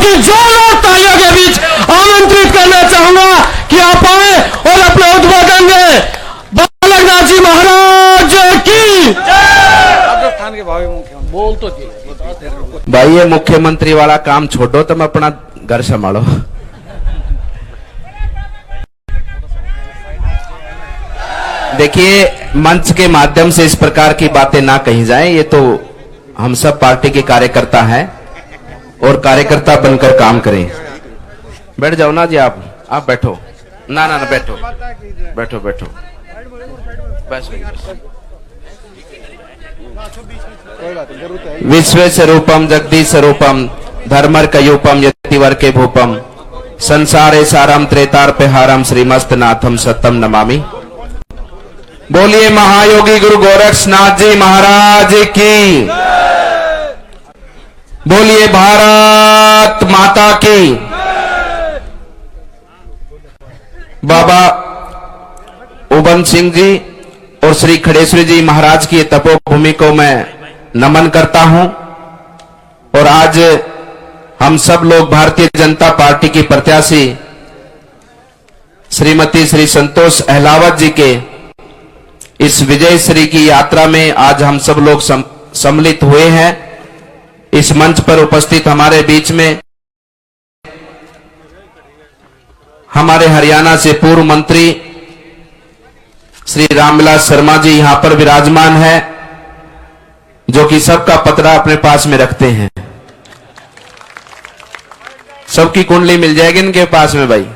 बाकी जो लोग तालियों के बीच आमंत्रित करना चाहूंगा कि आप आए और अपना उद्बोधन दें। बालकनाथ जी महाराज की राजस्थान के भावी मुख्यमंत्री बोल तो भाई ये मुख्यमंत्री वाला काम छोड़ो, तुम अपना घर संभालो। देखिए, मंच के माध्यम से इस प्रकार की बातें ना कही जाएं। ये तो हम सब पार्टी के कार्यकर्ता हैं और कार्यकर्ता बनकर काम करें। बैठ जाओ ना जी, आप बैठो। ना ना ना, बैठो बैठो बैठो बस। विश्व स्वरूपम जगदीश स्वरूपम धर्मर्कयूपम यतिवर के भूपम संसारे सारम त्रेतार्पहारम श्रीमस्त नाथम सत्यम नमामि। बोलिए महायोगी गुरु गोरक्षनाथ जी महाराज की। बोलिए भारत माता की। बाबा उबन सिंह जी और श्री खड़ेश्वरी जी महाराज की तपोभूमि को मैं नमन करता हूं। और आज हम सब लोग भारतीय जनता पार्टी की प्रत्याशी श्रीमती श्री संतोष अहलावत जी के इस विजय श्री की यात्रा में आज हम सब लोग सम्मिलित हुए हैं। इस मंच पर उपस्थित हमारे बीच में हमारे हरियाणा से पूर्व मंत्री श्री रामविलास शर्मा जी यहां पर विराजमान है, जो कि सबका पतरा अपने पास में रखते हैं। सबकी कुंडली मिल जाएगी इनके पास में भाई।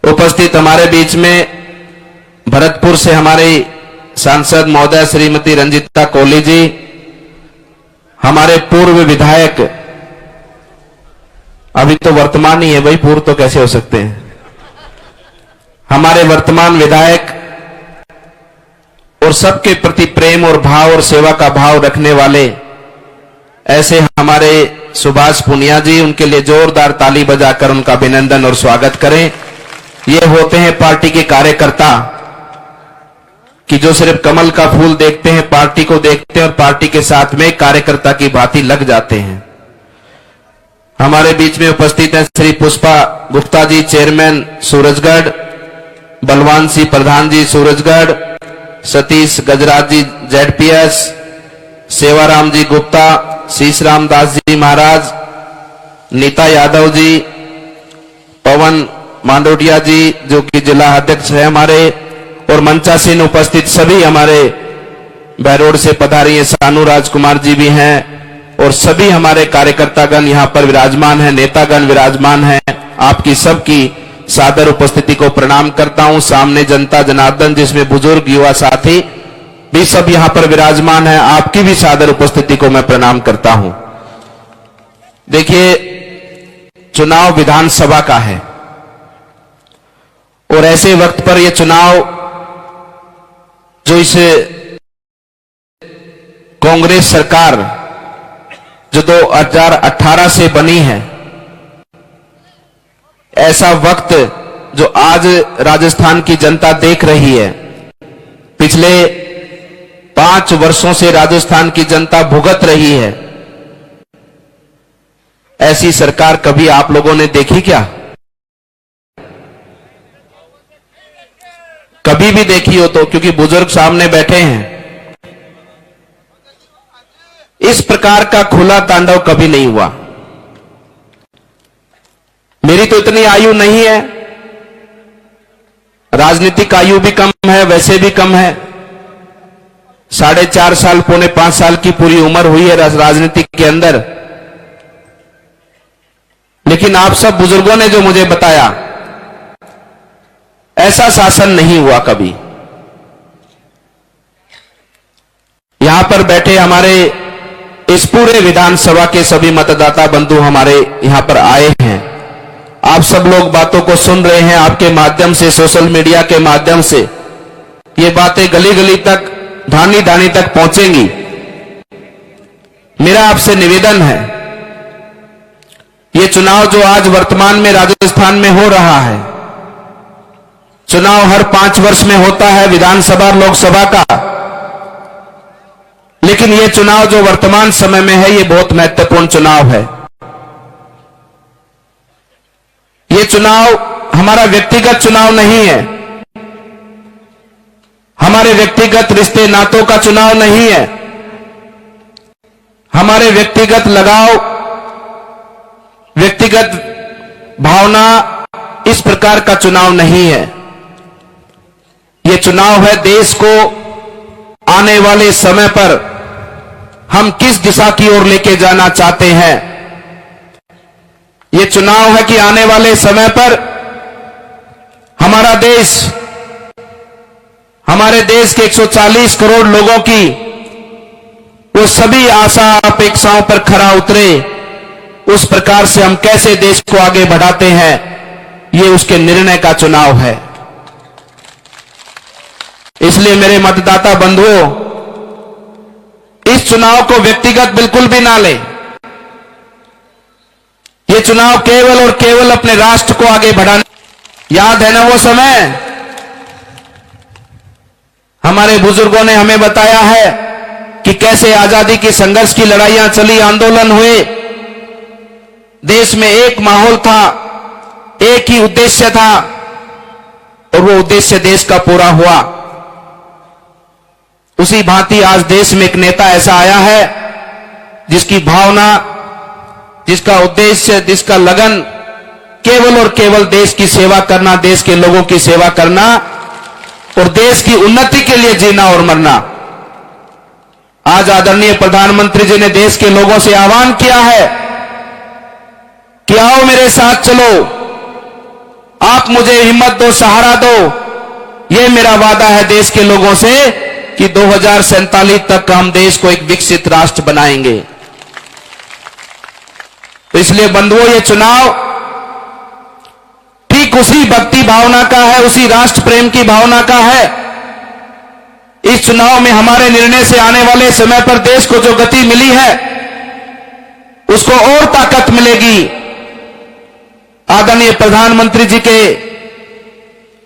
उपस्थित हमारे बीच में भरतपुर से हमारी सांसद महोदय श्रीमती रंजीता कोहली जी, हमारे पूर्व विधायक, अभी तो वर्तमान ही है भाई, पूर्व तो कैसे हो सकते हैं, हमारे वर्तमान विधायक और सबके प्रति प्रेम और भाव और सेवा का भाव रखने वाले ऐसे हमारे सुभाष पुनिया जी, उनके लिए जोरदार ताली बजाकर उनका अभिनंदन और स्वागत करें। ये होते हैं पार्टी के कार्यकर्ता कि जो सिर्फ कमल का फूल देखते हैं, पार्टी को देखते हैं और पार्टी के साथ में कार्यकर्ता की भांति लग जाते हैं। हमारे बीच में उपस्थित हैं श्री पुष्पा गुप्ता जी, चेयरमैन सूरजगढ़, बलवान सिंह प्रधान जी सूरजगढ़, सतीश गजराज जी जेडपीएस, सेवाराम जी गुप्ता, शीश राम दास जी महाराज, नीता यादव जी, पवन मांडोडिया जी जो कि जिला अध्यक्ष है हमारे, और मंचासीन उपस्थित सभी हमारे बहरोड से पधारी हैं, सानू राजकुमार जी भी हैं और सभी हमारे कार्यकर्तागण यहाँ पर विराजमान हैं, नेतागण विराजमान हैं। आपकी सबकी सादर उपस्थिति को प्रणाम करता हूं। सामने जनता जनार्दन जिसमें बुजुर्ग युवा साथी भी सब यहां पर विराजमान है, आपकी भी सादर उपस्थिति को मैं प्रणाम करता हूं। देखिए, चुनाव विधानसभा का है और ऐसे वक्त पर यह चुनाव जो इस कांग्रेस सरकार जो 2018 से बनी है, ऐसा वक्त जो आज राजस्थान की जनता देख रही है, पिछले 5 वर्षों से राजस्थान की जनता भुगत रही है, ऐसी सरकार कभी आप लोगों ने देखी क्या? कभी भी देखी हो तो, क्योंकि बुजुर्ग सामने बैठे हैं, इस प्रकार का खुला तांडव कभी नहीं हुआ। मेरी तो इतनी आयु नहीं है, राजनीतिक आयु भी कम है, वैसे भी कम है, 4.5 साल पौने 5 साल की पूरी उम्र हुई है राजनीति के अंदर। लेकिन आप सब बुजुर्गों ने जो मुझे बताया, ऐसा शासन नहीं हुआ कभी। यहां पर बैठे हमारे इस पूरे विधानसभा के सभी मतदाता बंधु हमारे यहां पर आए हैं। आप सब लोग बातों को सुन रहे हैं, आपके माध्यम से, सोशल मीडिया के माध्यम से ये बातें गली गली तक, धानी धानी तक पहुंचेंगी। मेरा आपसे निवेदन है, ये चुनाव जो आज वर्तमान में राजस्थान में हो रहा है, चुनाव हर 5 वर्ष में होता है विधानसभा लोकसभा का, लेकिन ये चुनाव जो वर्तमान समय में है, ये बहुत महत्वपूर्ण चुनाव है। ये चुनाव हमारा व्यक्तिगत चुनाव नहीं है, हमारे व्यक्तिगत रिश्ते नातों का चुनाव नहीं है, हमारे व्यक्तिगत लगाव, व्यक्तिगत भावना इस प्रकार का चुनाव नहीं है। यह चुनाव है देश को आने वाले समय पर हम किस दिशा की ओर लेके जाना चाहते हैं। यह चुनाव है कि आने वाले समय पर हमारा देश, हमारे देश के 140 करोड़ लोगों की वो सभी आशा अपेक्षाओं पर खरा उतरे, उस प्रकार से हम कैसे देश को आगे बढ़ाते हैं, ये उसके निर्णय का चुनाव है। इसलिए मेरे मतदाता बंधुओं, इस चुनाव को व्यक्तिगत बिल्कुल भी ना लें। ये चुनाव केवल और केवल अपने राष्ट्र को आगे बढ़ाने। याद है ना वो समय, हमारे बुजुर्गों ने हमें बताया है कि कैसे आजादी की संघर्ष की लड़ाइयां चली, आंदोलन हुए, देश में एक माहौल था, एक ही उद्देश्य था, और वो उद्देश्य देश का पूरा हुआ। उसी भांति आज देश में एक नेता ऐसा आया है जिसकी भावना, जिसका उद्देश्य, जिसका लगन केवल और केवल देश की सेवा करना, देश के लोगों की सेवा करना और देश की उन्नति के लिए जीना और मरना। आज आदरणीय प्रधानमंत्री जी ने देश के लोगों से आह्वान किया है कि आओ मेरे साथ चलो, आप मुझे हिम्मत दो, सहारा दो। यह मेरा वादा है देश के लोगों से कि 2047 तक हम देश को एक विकसित राष्ट्र बनाएंगे। तो इसलिए बंधुओं, ये चुनाव ठीक उसी भक्ति भावना का है, उसी राष्ट्र प्रेम की भावना का है। इस चुनाव में हमारे निर्णय से आने वाले समय पर देश को जो गति मिली है, उसको और ताकत मिलेगी। आदरणीय प्रधानमंत्री जी के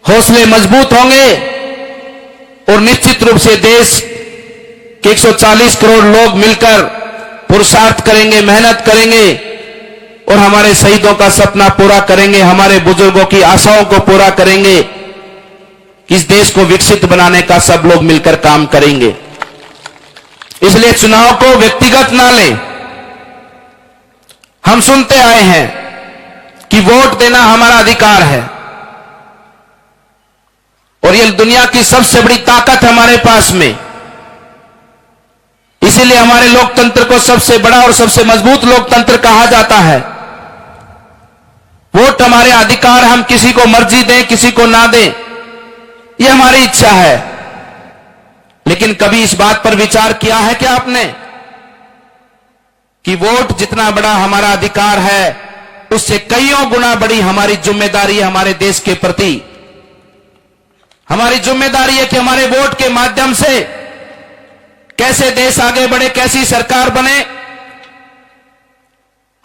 हौसले मजबूत होंगे और निश्चित रूप से देश के 140 करोड़ लोग मिलकर पुरुषार्थ करेंगे, मेहनत करेंगे और हमारे शहीदों का सपना पूरा करेंगे, हमारे बुजुर्गों की आशाओं को पूरा करेंगे। इस देश को विकसित बनाने का सब लोग मिलकर काम करेंगे। इसलिए चुनाव को व्यक्तिगत ना लें। हम सुनते आए हैं कि वोट देना हमारा अधिकार है और यह दुनिया की सबसे बड़ी ताकत हमारे पास में। इसीलिए हमारे लोकतंत्र को सबसे बड़ा और सबसे मजबूत लोकतंत्र कहा जाता है। वोट हमारे अधिकार, हम किसी को मर्जी दें, किसी को ना दें, यह हमारी इच्छा है। लेकिन कभी इस बात पर विचार किया है क्या आपने कि वोट जितना बड़ा हमारा अधिकार है, उससे कईयों गुना बड़ी हमारी जिम्मेदारी है हमारे देश के प्रति। हमारी जिम्मेदारी है कि हमारे वोट के माध्यम से कैसे देश आगे बढ़े, कैसी सरकार बने।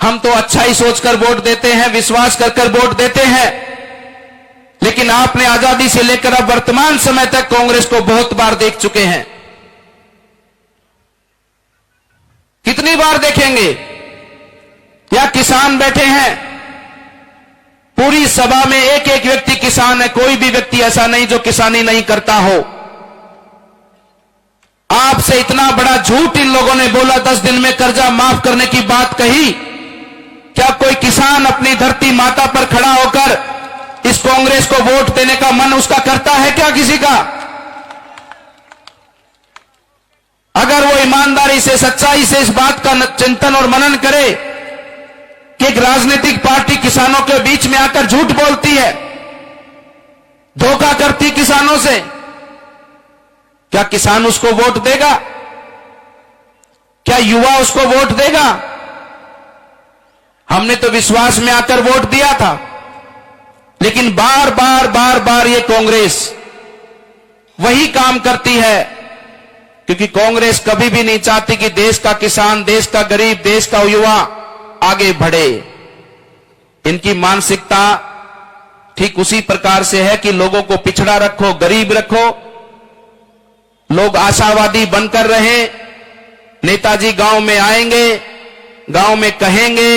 हम तो अच्छा ही सोचकर वोट देते हैं, विश्वास कर वोट देते हैं, लेकिन आपने आजादी से लेकर अब वर्तमान समय तक कांग्रेस को बहुत बार देख चुके हैं। कितनी बार देखेंगे? या किसान बैठे हैं, पूरी सभा में एक एक व्यक्ति किसान है, कोई भी व्यक्ति ऐसा नहीं जो किसानी नहीं करता हो। आपसे इतना बड़ा झूठ इन लोगों ने बोला, 10 दिन में कर्जा माफ करने की बात कही। क्या कोई किसान अपनी धरती माता पर खड़ा होकर इस कांग्रेस को वोट देने का मन उसका करता है क्या किसी का? अगर वो ईमानदारी से, सच्चाई से इस बात का चिंतन और मनन करे कि एक राजनीतिक पार्टी किसानों के बीच में आकर झूठ बोलती है, धोखा करती किसानों से, क्या किसान उसको वोट देगा? क्या युवा उसको वोट देगा? हमने तो विश्वास में आकर वोट दिया था, लेकिन बार बार ये कांग्रेस वही काम करती है, क्योंकि कांग्रेस कभी भी नहीं चाहती कि देश का किसान, देश का गरीब, देश का युवा आगे बढ़े। इनकी मानसिकता ठीक उसी प्रकार से है कि लोगों को पिछड़ा रखो, गरीब रखो, लोग आशावादी बनकर रहे। नेताजी गांव में आएंगे, गांव में कहेंगे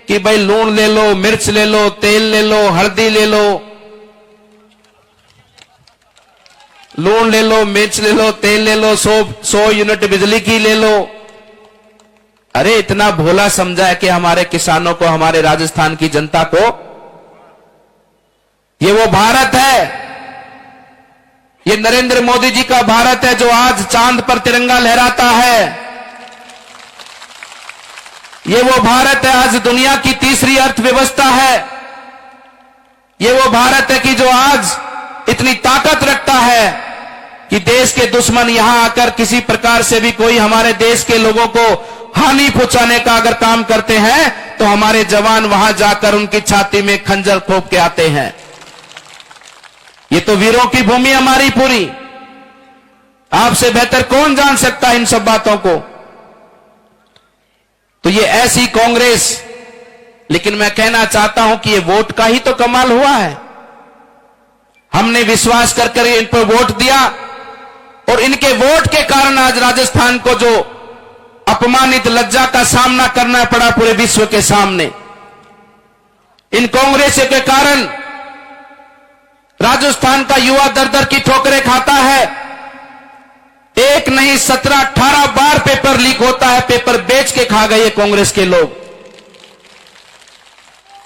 कि भाई लूण ले लो, मिर्च ले लो, तेल ले लो, हल्दी ले लो, लूण ले लो, मिर्च ले लो, तेल ले लो, 100 यूनिट बिजली की ले लो। अरे इतना भोला समझा है कि हमारे किसानों को, हमारे राजस्थान की जनता को। ये वो भारत है, ये नरेंद्र मोदी जी का भारत है जो आज चांद पर तिरंगा लहराता है। ये वो भारत है आज दुनिया की तीसरी अर्थव्यवस्था है। ये वो भारत है कि जो आज इतनी ताकत रखता है कि देश के दुश्मन यहां आकर किसी प्रकार से भी कोई हमारे देश के लोगों को हानि पहुंचाने का अगर काम करते हैं तो हमारे जवान वहां जाकर उनकी छाती में खंजर ठोक के आते हैं। ये तो वीरों की भूमि हमारी पूरी। आपसे बेहतर कौन जान सकता है इन सब बातों को। तो ये ऐसी कांग्रेस, लेकिन मैं कहना चाहता हूं कि ये वोट का ही तो कमाल हुआ है। हमने विश्वास कर इन पर वोट दिया और इनके वोट के कारण आज राजस्थान को जो अपमानित लज्जा का सामना करना पड़ा पूरे विश्व के सामने, इन कांग्रेस के कारण राजस्थान का युवा दर दर की ठोकरें खाता है। एक नहीं 17-18 बार पेपर लीक होता है, पेपर बेच के खा गए कांग्रेस के लोग।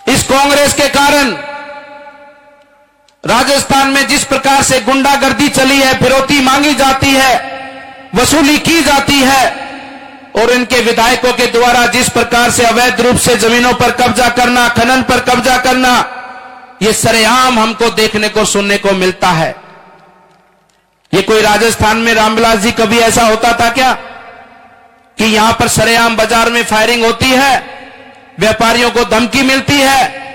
इस कांग्रेस के कारण राजस्थान में जिस प्रकार से गुंडागर्दी चली है, फिरौती मांगी जाती है, वसूली की जाती है, और इनके विधायकों के द्वारा जिस प्रकार से अवैध रूप से जमीनों पर कब्जा करना, खनन पर कब्जा करना, ये सरेआम हमको देखने को सुनने को मिलता है। ये कोई राजस्थान में रामविलास जी कभी ऐसा होता था क्या कि यहां पर सरेआम बाजार में फायरिंग होती है, व्यापारियों को धमकी मिलती है,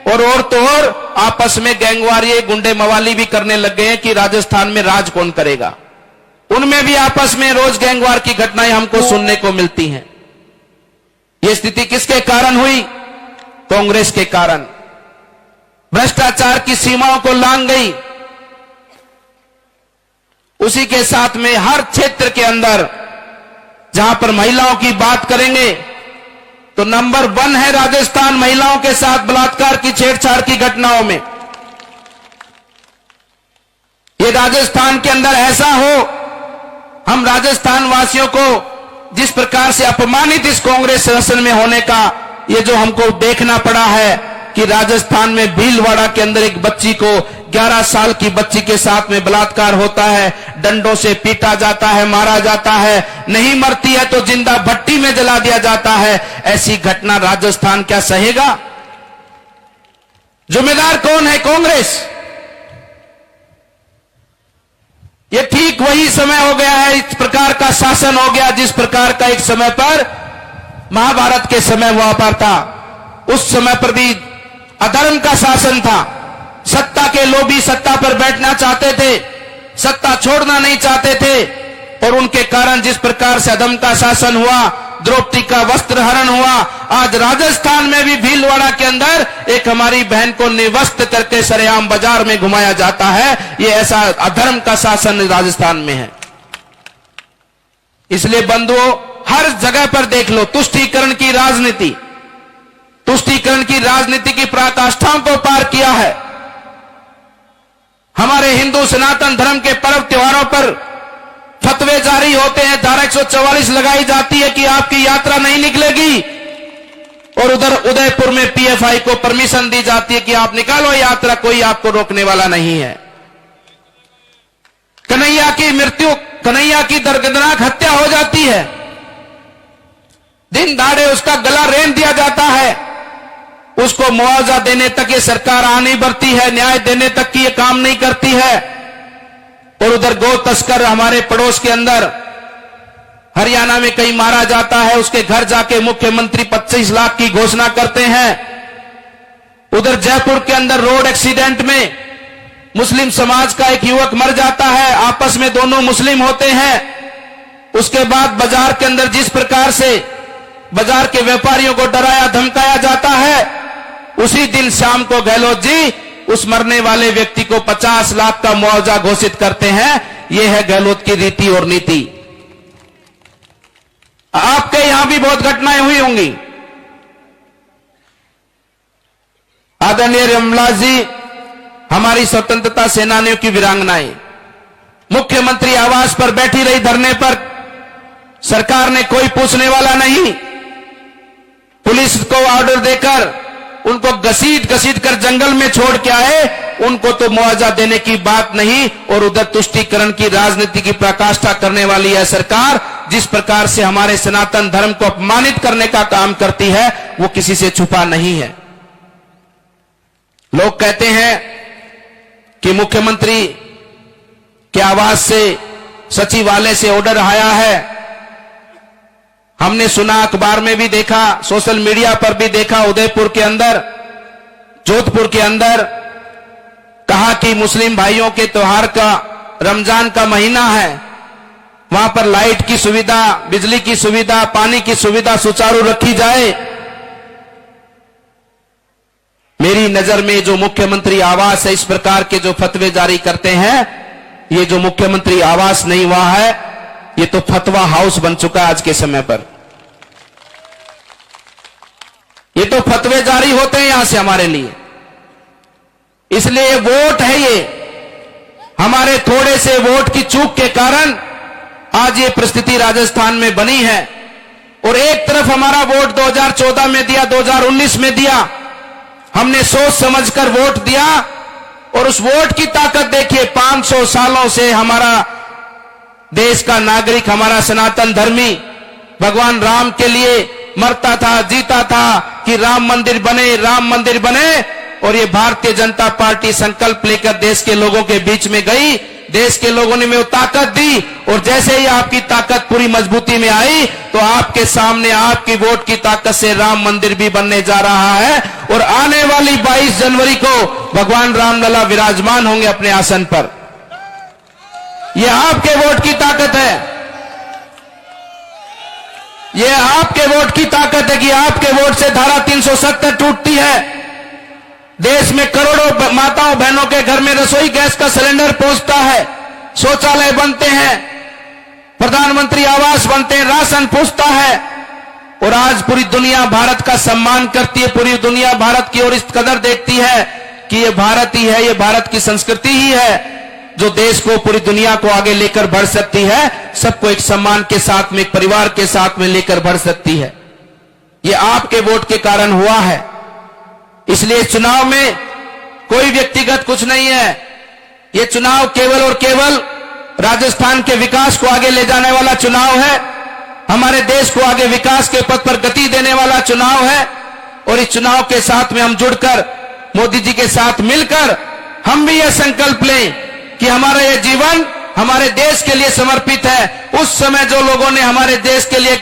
और तो और आपस में गैंगवारी, गुंडे मवाली भी करने लग गए हैं कि राजस्थान में राज कौन करेगा। उनमें भी आपस में रोज गैंगवार की घटनाएं हमको सुनने को मिलती हैं। यह स्थिति किसके कारण हुई? कांग्रेस के कारण। भ्रष्टाचार की सीमाओं को लांघ गई। उसी के साथ में हर क्षेत्र के अंदर जहां पर महिलाओं की बात करेंगे तो नंबर 1 है राजस्थान महिलाओं के साथ बलात्कार की, छेड़छाड़ की घटनाओं में। ये राजस्थान के अंदर ऐसा हो, हम राजस्थान वासियों को जिस प्रकार से अपमानित इस कांग्रेस शासन में होने का ये जो हमको देखना पड़ा है कि राजस्थान में भीलवाड़ा के अंदर एक बच्ची को, 11 साल की बच्ची के साथ में बलात्कार होता है, डंडों से पीटा जाता है, मारा जाता है, नहीं मरती है तो जिंदा भट्टी में जला दिया जाता है। ऐसी घटना राजस्थान क्या सहेगा? जिम्मेदार कौन है? कांग्रेस। ये ठीक वही समय हो गया है, इस प्रकार का शासन हो गया जिस प्रकार का एक समय पर महाभारत के समय हुआ पर था। उस समय पर भी अधर्म का शासन था। सत्ता के लोभी सत्ता पर बैठना चाहते थे, सत्ता छोड़ना नहीं चाहते थे, और उनके कारण जिस प्रकार से अधर्म का शासन हुआ, द्रौपदी का वस्त्र हरण हुआ। आज राजस्थान में भी भीलवाड़ा के अंदर एक हमारी बहन को निर्वस्त्र करके सरेआम बाजार में घुमाया जाता है। ये ऐसा अधर्म का शासन राजस्थान में है। इसलिए बंधुओं, हर जगह पर देख लो तुष्टीकरण की राजनीति, तुष्टीकरण की राजनीति की पराकाष्ठाओं को पार किया है। हमारे हिंदू सनातन धर्म के पर्व त्योहारों पर फतवे जारी होते हैं, धारा 144 लगाई जाती है कि आपकी यात्रा नहीं निकलेगी, और उधर उदयपुर में पीएफआई को परमिशन दी जाती है कि आप निकालो यात्रा, कोई आपको रोकने वाला नहीं है। कन्हैया की मृत्यु, कन्हैया की दर्दनाक हत्या हो जाती है, दिन दहाड़े उसका गला रेंग दिया जाता है, उसको मुआवजा देने तक ये सरकार आ नहीं बढ़ती है, न्याय देने तक की ये काम नहीं करती है। और उधर गौ तस्कर हमारे पड़ोस के अंदर हरियाणा में कहीं मारा जाता है, उसके घर जाके मुख्यमंत्री 25 लाख की घोषणा करते हैं। उधर जयपुर के अंदर रोड एक्सीडेंट में मुस्लिम समाज का एक युवक मर जाता है, आपस में दोनों मुस्लिम होते हैं। उसके बाद बाजार के अंदर जिस प्रकार से बाजार के व्यापारियों को डराया धमकाया जाता है, उसी दिन शाम को गहलोत जी उस मरने वाले व्यक्ति को 50 लाख का मुआवजा घोषित करते हैं। यह है गहलोत की रीति और नीति। आपके यहां भी बहुत घटनाएं हुई होंगी। आदरणीय रमला जी, हमारी स्वतंत्रता सेनानियों की वीरांगनाएं मुख्यमंत्री आवास पर बैठी रही धरने पर, सरकार ने कोई पूछने वाला नहीं। पुलिस को ऑर्डर देकर उनको घसीट कर जंगल में छोड़ के आए, उनको तो मुआवजा देने की बात नहीं। और उधर तुष्टीकरण की राजनीति की पराकाष्ठा करने वाली यह सरकार जिस प्रकार से हमारे सनातन धर्म को अपमानित करने का काम करती है, वो किसी से छुपा नहीं है। लोग कहते हैं कि मुख्यमंत्री के आवास से, सचिवालय से ऑर्डर आया है। हमने सुना, अखबार में भी देखा, सोशल मीडिया पर भी देखा, उदयपुर के अंदर, जोधपुर के अंदर कहा कि मुस्लिम भाइयों के त्योहार का, रमजान का महीना है, वहां पर लाइट की सुविधा, बिजली की सुविधा, पानी की सुविधा सुचारू रखी जाए। मेरी नजर में जो मुख्यमंत्री आवास है, इस प्रकार के जो फतवे जारी करते हैं, ये जो मुख्यमंत्री आवास नहीं हुआ है, ये तो फतवा हाउस बन चुका है आज के समय पर। ये तो फतवे जारी होते हैं यहां से हमारे लिए। इसलिए वोट है ये, हमारे थोड़े से वोट की चूक के कारण आज ये परिस्थिति राजस्थान में बनी है। और एक तरफ हमारा वोट 2014 में दिया, 2019 में दिया, हमने सोच समझकर वोट दिया। और उस वोट की ताकत देखिए, 500 सालों से हमारा देश का नागरिक, हमारा सनातन धर्मी भगवान राम के लिए मरता था, जीता था कि राम मंदिर बने, राम मंदिर बने। और ये भारतीय जनता पार्टी संकल्प लेकर देश के लोगों के बीच में गई, देश के लोगों ने वो ताकत दी। और जैसे ही आपकी ताकत पूरी मजबूती में आई, तो आपके सामने आपकी वोट की ताकत से राम मंदिर भी बनने जा रहा है। और आने वाली 22 जनवरी को भगवान रामलला विराजमान होंगे अपने आसन पर। यह आपके वोट की ताकत है, यह आपके वोट की ताकत है कि आपके वोट से धारा 370 टूटती है। देश में करोड़ों माताओं बहनों के घर में रसोई गैस का सिलेंडर पहुंचता है, शौचालय बनते हैं, प्रधानमंत्री आवास बनते हैं, राशन पहुंचता है। और आज पूरी दुनिया भारत का सम्मान करती है, पूरी दुनिया भारत की ओर इस कदर देखती है कि ये भारत ही है, ये भारत की संस्कृति ही है जो देश को, पूरी दुनिया को आगे लेकर बढ़ सकती है, सबको एक सम्मान के साथ में, एक परिवार के साथ में लेकर बढ़ सकती है। ये आपके वोट के कारण हुआ है। इसलिए चुनाव में कोई व्यक्तिगत कुछ नहीं है। ये चुनाव केवल और केवल राजस्थान के विकास को आगे ले जाने वाला चुनाव है, हमारे देश को आगे विकास के पथ पर गति देने वाला चुनाव है। और इस चुनाव के साथ में हम जुड़कर, मोदी जी के साथ मिलकर हम भी यह संकल्प लें कि हमारा यह जीवन हमारे देश के लिए समर्पित है। उस समय जो लोगों ने हमारे देश के लिए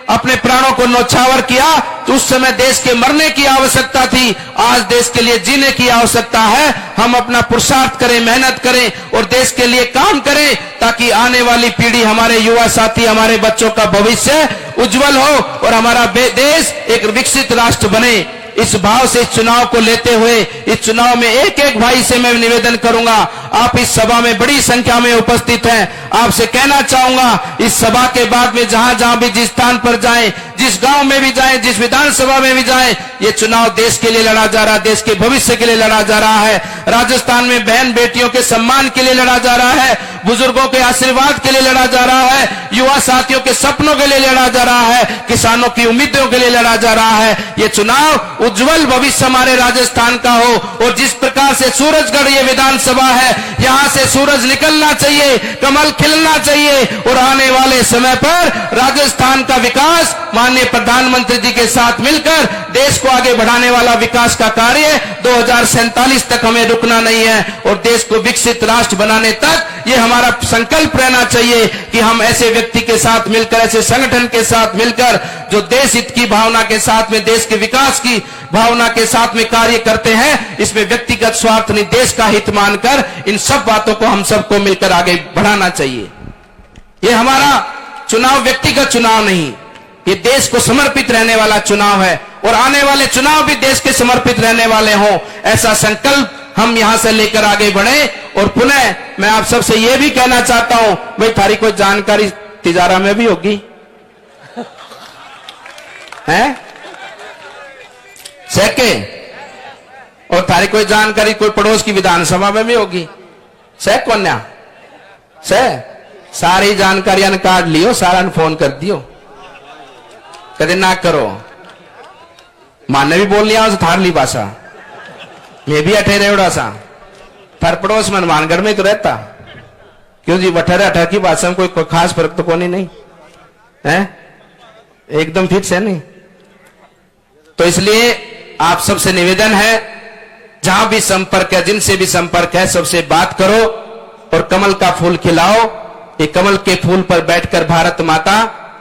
अपने प्राणों को न्यौछावर किया, तो उस समय देश के मरने की आवश्यकता थी, आज देश के लिए जीने की आवश्यकता है। हम अपना पुरुषार्थ करें, मेहनत करें और देश के लिए काम करें, ताकि आने वाली पीढ़ी, हमारे युवा साथी, हमारे बच्चों का भविष्य उज्जवल हो और हमारा देश एक विकसित राष्ट्र बने। इस भाव से इस चुनाव को लेते हुए, इस चुनाव में एक एक भाई से मैं निवेदन करूंगा, आप इस सभा में बड़ी संख्या में उपस्थित हैं, आपसे कहना चाहूंगा, इस सभा के बाद में जहां जहां भी जिस स्थान पर जाएं, जिस गांव में भी जाएं, जिस विधानसभा में भी जाएं, ये चुनाव देश के लिए लड़ा जा रहा है, देश के भविष्य के लिए लड़ा जा रहा है। राजस्थान में बहन बेटियों के सम्मान के लिए लड़ा जा रहा है, बुजुर्गों के आशीर्वाद के लिए लड़ा जा रहा है, युवा साथियों के सपनों के लिए लड़ा जा रहा है, किसानों की उम्मीदों के लिए लड़ा जा रहा है। ये चुनाव उज्जवल भविष्य हमारे राजस्थान का हो। और जिस प्रकार से सूरजगढ़ ये विधानसभा है, यहां से सूरज निकलना चाहिए, कमल खिलना चाहिए और आने वाले समय पर राजस्थान का विकास माननीय प्रधानमंत्री जी के साथ मिलकर देश को आगे बढ़ाने वाला विकास का कार्य 2047 तक हमें रुकना नहीं है। और देश को विकसित राष्ट्र बनाने तक ये हमारा संकल्प रहना चाहिए कि हम ऐसे व्यक्ति के साथ मिलकर, ऐसे संगठन के साथ मिलकर, जो देश हित की भावना के साथ में, देश के विकास की भावना के साथ में कार्य करते हैं, इसमें व्यक्तिगत स्वार्थ नहीं, देश का हित मानकर इन सब बातों को हम सबको मिलकर आगे बढ़ाना चाहिए। ये हमारा चुनाव व्यक्तिगत चुनाव नहीं, ये देश को समर्पित रहने वाला चुनाव है और आने वाले चुनाव भी देश के समर्पित रहने वाले हों, ऐसा संकल्प हम यहां से लेकर आगे बढ़े। और पुनः मैं आप सबसे यह भी कहना चाहता हूं, भाई थारी कोई जानकारी तिजारा में भी होगी है? सेके और थारी कोई जानकारी कोई पड़ोस की विधानसभा में भी होगी सह कन्या सह सारी जानकारियां काट लियो, सारा फोन कर दियो, कदे ना करो। माने भी बोल लिया थारली भाषा, मैं भी अठे रेवड़ा सा, थार पड़ोस में हनुमानगढ़ में तो रहता, क्यों जी अठारह अठारह की भाषा में कोई खास फर्क तो कोई नहीं है, एकदम फिक्स है नहीं। तो इसलिए आप सबसे निवेदन है, जहां भी संपर्क है, जिनसे भी संपर्क है, सबसे बात करो और कमल का फूल खिलाओ। ये कमल के फूल पर बैठकर भारत माता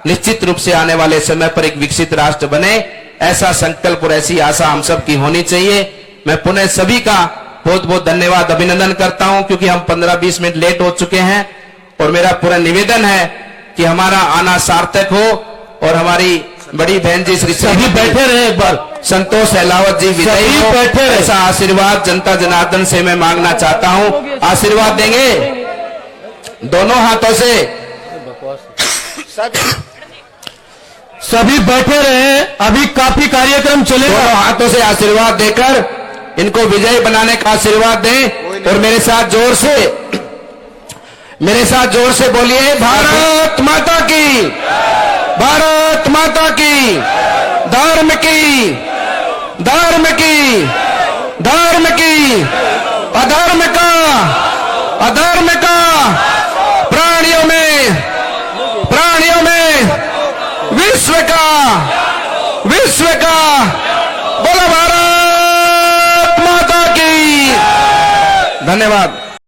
निश्चित रूप से आने वाले समय पर एक विकसित राष्ट्र बने, ऐसा संकल्प और ऐसी आशा हम सब की होनी चाहिए। मैं पुनः सभी का बहुत बहुत धन्यवाद अभिनंदन करता हूं, क्योंकि हम 15-20 मिनट लेट हो चुके हैं और मेरा पूरा निवेदन है कि हमारा आना सार्थक हो और हमारी बड़ी बहन जी श्री सभी बैठे रहे, एक बार संतोष अहलावत जी विजयी हो, बैठे रहे। ऐसा आशीर्वाद जनता जनार्दन से मैं मांगना चाहता हूं। आशीर्वाद देंगे दोनों हाथों से, सभी बैठे रहे, अभी काफी कार्यक्रम चलेगा। दोनों हाथों से आशीर्वाद देकर इनको विजयी बनाने का आशीर्वाद दें और मेरे साथ जोर से बोलिए, भारत माता की, भारत माता की, धर्म की, धर्म की, धर्म की, अधर्म का, अधर्म का, प्राणियों में, प्राणियों में, विश्व का, विश्व का, बोलो भारत माता की। धन्यवाद।